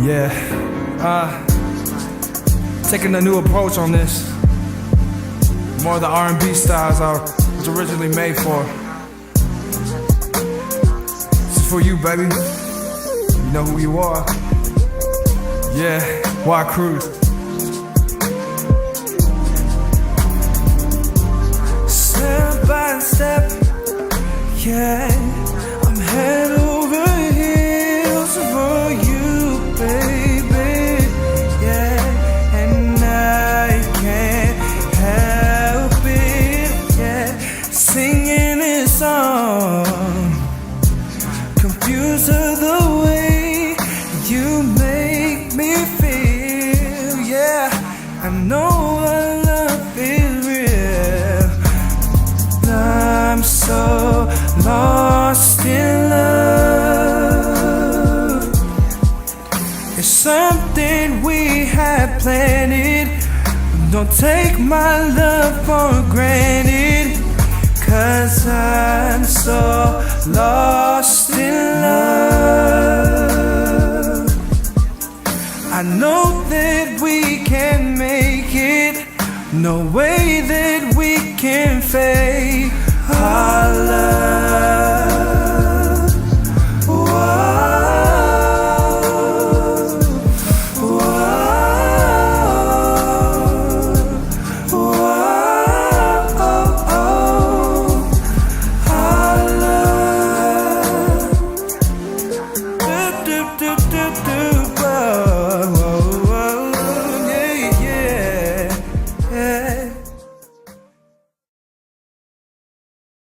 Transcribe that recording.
Yeah, taking a new approach on this. More of the R&B styles I was originally made for. This is for you, baby. You know who you are. Yeah, Younginn Cruz. Step by step, yeah, I'm head over heels for you, baby, yeah, and I can't help it, yeah, singing this song, confused of the way you make me feel, yeah, I know our love is real. I'm so lost in love. It's something we had planned. Don't take my love for granted, 'cause I'm so lost in love. I know that we can make it, no way that we can fake our love.